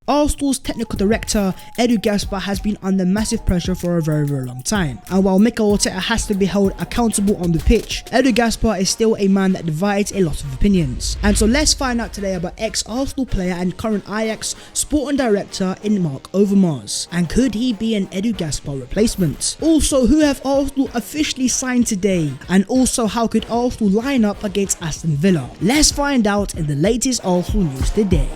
Arsenal's technical director, Edu Gaspar, has been under massive pressure for a very long time. And while Mikel Arteta has to be held accountable on the pitch, Edu Gaspar is still a man that divides a lot of opinions. And so let's find out today about ex-Arsenal player and current Ajax sporting director in Marc Overmars. And could he be an Edu Gaspar replacement? Also, who have Arsenal officially signed today? And also, how could Arsenal line up against Aston Villa? Let's find out in the latest Arsenal news today.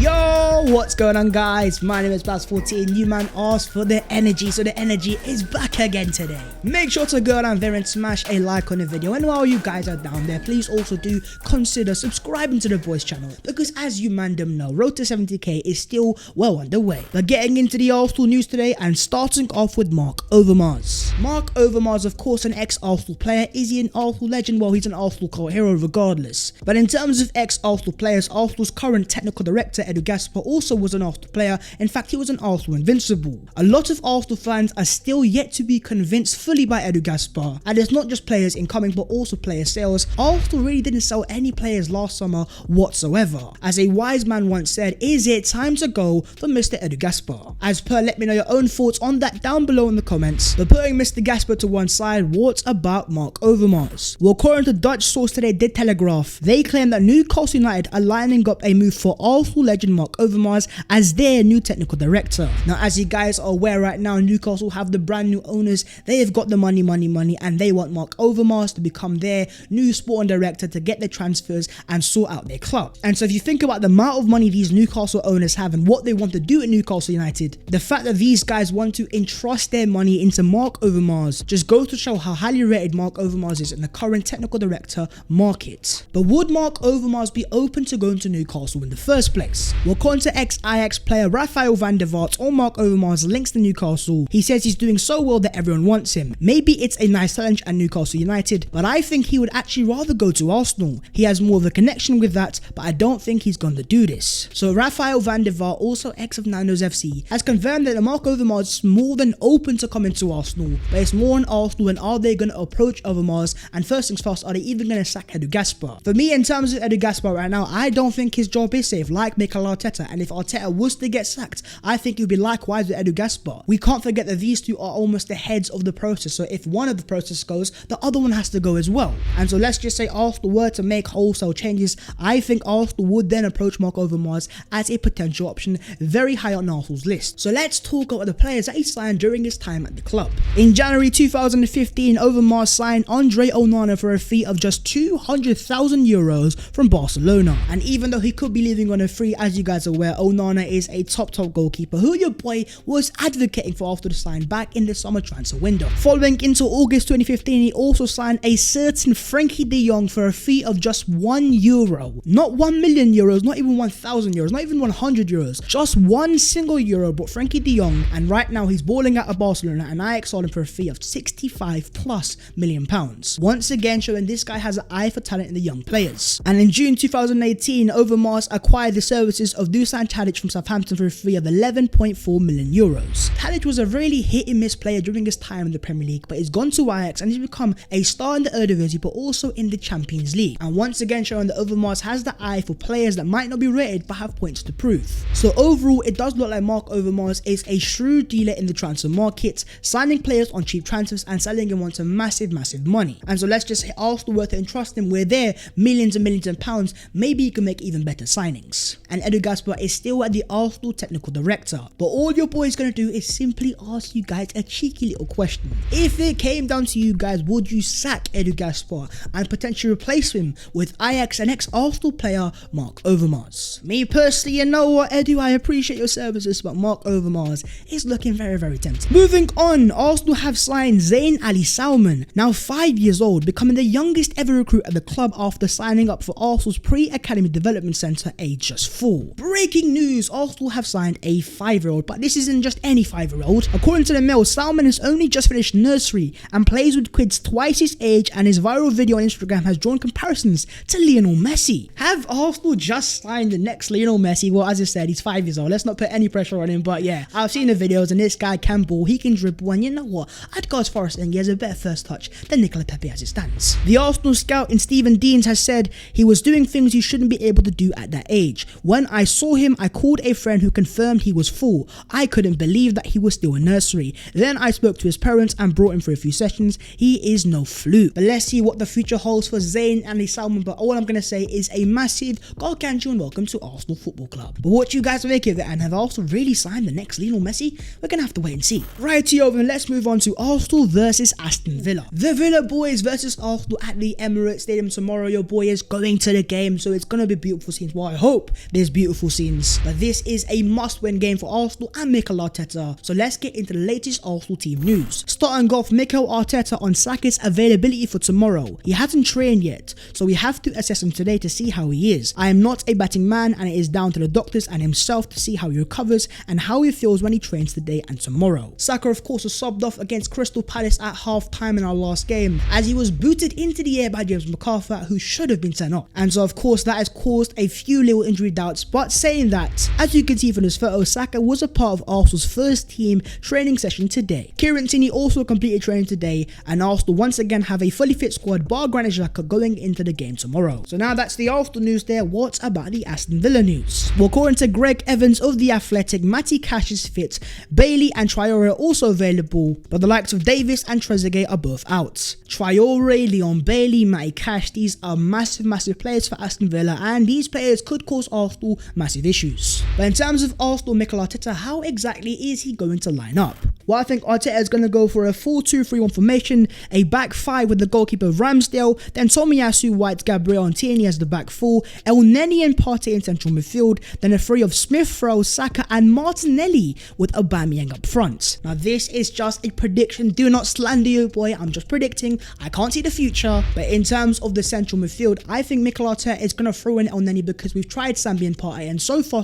Yo, what's going on, guys? My name is Baz14. You man asked for the energy, so the energy is back again today. Make sure to go down there and smash a like on the video, and while you guys are down there, please also do consider subscribing to the boys channel, because as you mandem know, road to 70k is still well underway. But getting into the Arsenal news today, and starting off with Marc Overmars. Marc Overmars, of course, an ex-Arsenal player. Is he an Arsenal legend? Well, he's an Arsenal cult hero regardless. But in terms of ex-Arsenal players, Arsenal's current technical director, Edu Gaspar, also was an Arsenal player. In fact, he was an Arsenal invincible. A lot of Arsenal fans are still yet to be convinced fully by Edu Gaspar, and it's not just players incoming but also player sales. Arsenal really didn't sell any players last summer whatsoever. As a wise man once said, is it time to go for Mr. Edu Gaspar? As per, let me know your own thoughts on that down below in the comments. But putting Mr. Gaspar to one side, what about Marc Overmars? Well, according to Dutch source today, The Telegraph, they claim that Newcastle United are lining up a move for Arsenal legend Marc Overmars as their new technical director. Now, as you guys are aware right now, Newcastle have the brand new owners. They have got the money, and they want Marc Overmars to become their new sporting director to get the transfers and sort out their club. And so if you think about the amount of money these Newcastle owners have and what they want to do at Newcastle United, the fact that these guys want to entrust their money into Marc Overmars just goes to show how highly rated Marc Overmars is in the current technical director market. But would Marc Overmars be open to going to Newcastle in the first place? Well, according to ex-Ajax player Rafael van der Vaart, on Marc Overmars' links to Newcastle, he says he's doing so well that everyone wants him. Maybe it's a nice challenge at Newcastle United, but I think he would actually rather go to Arsenal. He has more of a connection with that, but I don't think he's going to do this. So Rafael van der Vaart, also ex of Nando's FC, has confirmed that Marc Overmars is more than open to coming to Arsenal, but it's more on Arsenal and are they going to approach Overmars, and first things first, are they even going to sack Edu Gaspar? For me, in terms of Edu Gaspar right now, I don't think his job is safe, like Mikel Arteta, and if Arteta was to get sacked, I think it would be likewise with Edu Gaspar. We can't forget that these two are almost the heads of the process, so if one of the process goes, the other one has to go as well. And so let's just say Arsenal were to make wholesale changes, I think Arsenal would then approach Marc Overmars as a potential option, very high on Arsenal's list. So let's talk about the players that he signed during his time at the club. In January 2015, Overmars signed Andre Onana for a fee of just €200,000 from Barcelona. And even though he could be leaving on a free, as you guys are aware, Onana is a top goalkeeper who your boy was advocating for after the sign back in the summer transfer window. Following into August 2015, he also signed a certain Frankie de Jong for a fee of just €1. Not €1 million, not even €1,000, not even €100, just one single euro brought Frankie de Jong, and right now he's balling out of Barcelona, and Ajax sold him for a fee of £65+ million. Once again showing this guy has an eye for talent in the young players. And in June 2018, Overmars acquired the services of Dusan Tadic from Southampton for a fee of €11.4 million. Tadic was a really hit and miss player during his time in the Premier League, but he's gone to Ajax and he's become a star in the Eredivisie but also in the Champions League. And once again showing that Overmars has the eye for players that might not be rated but have points to prove. So overall, it does look like Marc Overmars is a shrewd dealer in the transfer market, signing players on cheap transfers and selling them on to massive money. And so let's just say Arsenal were to entrust him with their millions and millions of pounds, maybe he can make even better signings. And Edu Gaspar is still at the Arsenal technical director, but all your boy is going to do is simply ask you guys a cheeky little question. If it came down to you guys, would you sack Edu Gaspar and potentially replace him with Ajax and ex-Arsenal player Marc Overmars? Me personally, you know what, Edu, I appreciate your services, but Marc Overmars is looking very tempting. Moving on, Arsenal have signed Zayn Ali Salman, now 5 years old, becoming the youngest ever recruit at the club after signing up for Arsenal's pre-academy development centre aged just 4. Breaking Breaking news, Arsenal have signed a 5-year-old, but this isn't just any 5-year-old. According to the Mail, Salman has only just finished nursery and plays with kids twice his age, and his viral video on Instagram has drawn comparisons to Lionel Messi. Have Arsenal just signed the next Lionel Messi? Well, as I said, he's 5 years old. Let's not put any pressure on him, but yeah, I've seen the videos and this guy can ball, he can dribble, and you know what? I'd go as far as saying he has a better first touch than Nicola Pepe as it stands. The Arsenal scout in Stephen Deans has said he was doing things you shouldn't be able to do at that age. When I saw him, I called a friend who confirmed he was full. I couldn't believe that he was still in nursery. Then I spoke to his parents and brought him for a few sessions. He is no fluke. But let's see what the future holds for Zayn and Salman. But all I'm going to say is a massive gargantuan welcome to Arsenal Football Club. But what you guys make of it, and have Arsenal really signed the next Lionel Messi? We're going to have to wait and see. Righty over, and let's move on to Arsenal versus Aston Villa. The Villa boys versus Arsenal at the Emirates Stadium tomorrow. Your boy is going to the game, so it's going to be beautiful scenes. Well, I hope there's beautiful scenes. But this is a must-win game for Arsenal and Mikel Arteta. So let's get into the latest Arsenal team news. Starting off, Mikel Arteta on Saka's availability for tomorrow. He hasn't trained yet, so we have to assess him today to see how he is. I am not a betting man, and it is down to the doctors and himself to see how he recovers and how he feels when he trains today and tomorrow. Saka, of course, was subbed off against Crystal Palace at half-time in our last game, as he was booted into the air by James McArthur, who should have been sent off. And so, of course, that has caused a few little injury doubts. But saying that, as you can see from this photo, Saka was a part of Arsenal's first team training session today. Kieran Tierney also completed training today, and Arsenal once again have a fully fit squad bar Granit Xhaka going into the game tomorrow. So now that's the Arsenal news there. What about the Aston Villa news? Well, according to Greg Evans of The Athletic, Matty Cash is fit, Bailey and Traore are also available, but the likes of Davis and Trezeguet are both out. Traore, Leon Bailey, Matty Cash, these are massive players for Aston Villa, and these players could cause Arsenal massive issues. But in terms of Arsenal, Mikel Arteta, how exactly is he going to line up? Well, I think Arteta is going to go for a 4-2-3-1 formation, a back 5 with the goalkeeper Ramsdale, then Tomiyasu, White, Gabriel and Tierney as the back 4, El Neni and Partey in central midfield, then a 3 of Smith Rowe, Saka and Martinelli with Aubameyang up front. Now this is just a prediction, do not slander you boy, I'm just predicting, I can't see the future. But in terms of the central midfield, I think Mikel Arteta is going to throw in El Neni because we've tried Sambi and Partey and so far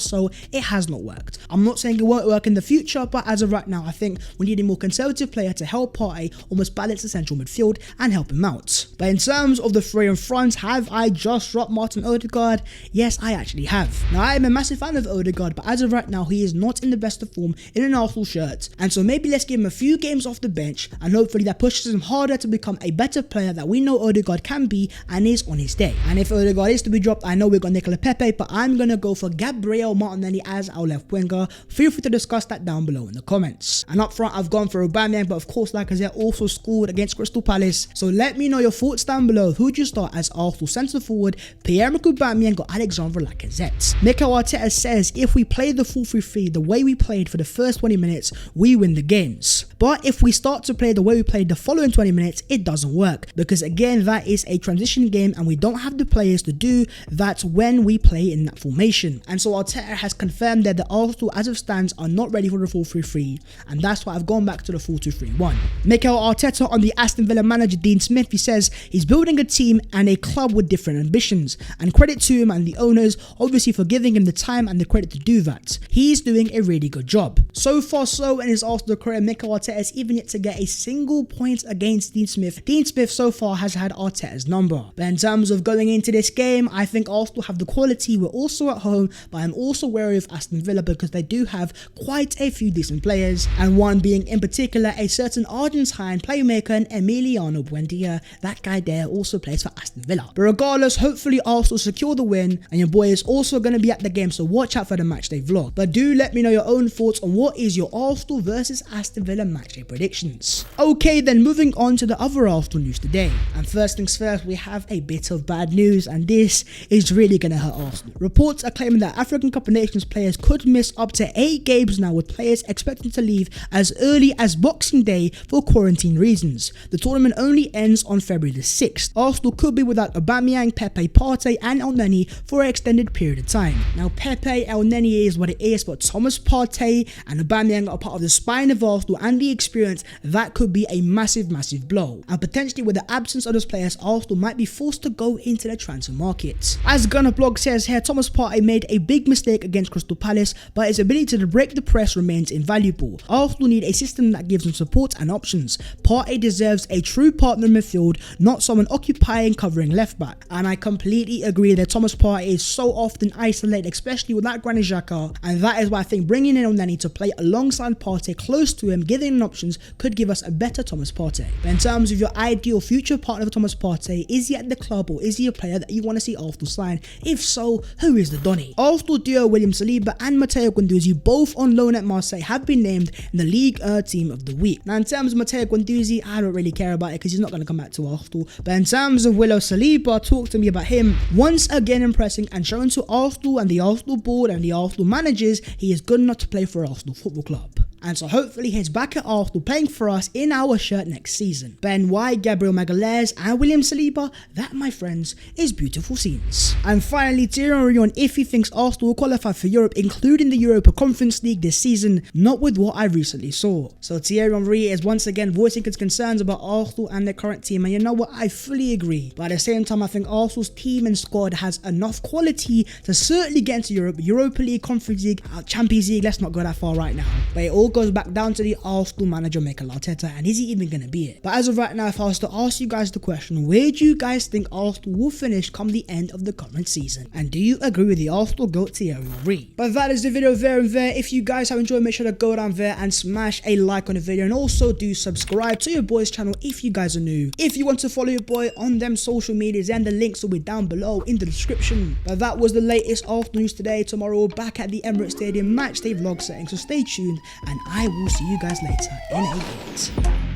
it has not worked. I'm not saying it won't work in the future, but as of right now I think we need a more conservative player to help Partey almost balance the central midfield and help him out. But in terms of the 3 in front, have I just dropped Martin Odegaard? Yes, I actually have. Now I am a massive fan of Odegaard, but as of right now he is not in the best of form in an Arsenal shirt, and so maybe let's give him a few games off the bench and hopefully that pushes him harder to become a better player that we know Odegaard can be and is on his day. And if Odegaard is to be dropped, I know we got Nicola Pepe, but I'm going to go for Gabriel Martinelli as our left winger. Feel free to discuss that down below in the comments. And up front I've gone for Aubameyang, but of course Lacazette also scored against Crystal Palace, so let me know your thoughts down below. Who would you start as Arsenal centre forward, Pierre-Emerick Aubameyang or Alexandre Lacazette? Mikel Arteta says if we play the 4-3-3 the way we played for the first 20 minutes, we win the games. But if we start to play the way we played the following 20 minutes, it doesn't work, because again that is a transition game and we don't have the players to do that when we play in that formation. And so Arteta has confirmed that the Arsenal as it stands are not ready for the 4-3-3, and that's why I've gone back to the 4-2-3-1. Mikel Arteta on the Aston Villa manager Dean Smith, he says he's building a team and a club with different ambitions, and credit to him and the owners obviously for giving him the time and the credit to do that. He's doing a really good job. So far in his Arsenal career, Mikel Arteta has even yet to get a single point against Dean Smith. Dean Smith so far has had Arteta's number. But in terms of going into this game, I think Arsenal have the quality. We're also at home, but I'm also wary of Aston Villa because they do have quite a few decent players, and one being in particular a certain Argentine playmaker and Emiliano Buendia. That guy there also plays for Aston Villa. But regardless, hopefully Arsenal secure the win, and your boy is also going to be at the game, so watch out for the matchday vlog. But do let me know your own thoughts on what is your Arsenal versus Aston Villa matchday predictions. Okay, then moving on to the other Arsenal news today. And first things first, we have a bit of bad news, and this is really going to hurt Arsenal. Reports are claiming that African Cup of Nations players could miss up to 8 games now, with players expecting to leave as as early as Boxing Day for quarantine reasons. The tournament only ends on February the 6th. Arsenal could be without Aubameyang, Pepe, Partey and Elneny for an extended period of time. Now Pepe, Elneny is what it is, but Thomas Partey and Aubameyang are part of the spine of Arsenal and the experience. That could be a massive blow. And potentially with the absence of those players, Arsenal might be forced to go into the transfer market. As Gunner Blog says here, Thomas Partey made a big mistake against Crystal Palace, but his ability to break the press remains invaluable. Arsenal need a system that gives them support and options. Partey deserves a true partner in midfield, not someone occupying covering left back. And I completely agree that Thomas Partey is so often isolated, especially without Granit Xhaka, and that is why I think bringing in Elneny to play alongside Partey close to him, giving him options, could give us a better Thomas Partey. But in terms of your ideal future partner for Thomas Partey, is he at the club or is he a player that you want to see Arsenal sign? If so, who is the Donny? Arsenal duo William Saliba and Matteo Guendouzi, both on loan at Marseille, have been named in the League Team of the Week. Now in terms of Matteo Guendouzi, I don't really care about it because he's not going to come back to Arsenal. But in terms of William Saliba, talk to me about him. Once again impressing and showing to Arsenal and the Arsenal board and the Arsenal managers he is good enough to play for Arsenal Football Club. And so hopefully he's back at Arsenal playing for us in our shirt next season. Ben White, Gabriel Magalhaes and William Saliba, that my friends is beautiful scenes. And finally, Thierry Henry on if he thinks Arsenal will qualify for Europe, including the Europa Conference League this season, not with what I recently saw. So Thierry Henry is once again voicing his concerns about Arsenal and their current team, and you know what, I fully agree. But at the same time, I think Arsenal's team and squad has enough quality to certainly get into Europe, Europa League, Conference League, Champions League. Let's not go that far right now. But it all goes back down to the Arsenal manager Mikel Arteta, and is he even going to be it? But as of right now, if I was to ask you guys the question, where do you guys think Arsenal will finish come the end of the current season? And do you agree with the Arsenal GOAT Thierry Henry? But that is the video there and there. If you guys have enjoyed, make sure to go down there and smash a like on the video, and also do subscribe to your boy's channel if you guys are new. If you want to follow your boy on them social medias, then the links will be down below in the description. But that was the latest Arsenal news today. Tomorrow back at the Emirates Stadium matchday vlog setting, so stay tuned and I will see you guys later in a bit.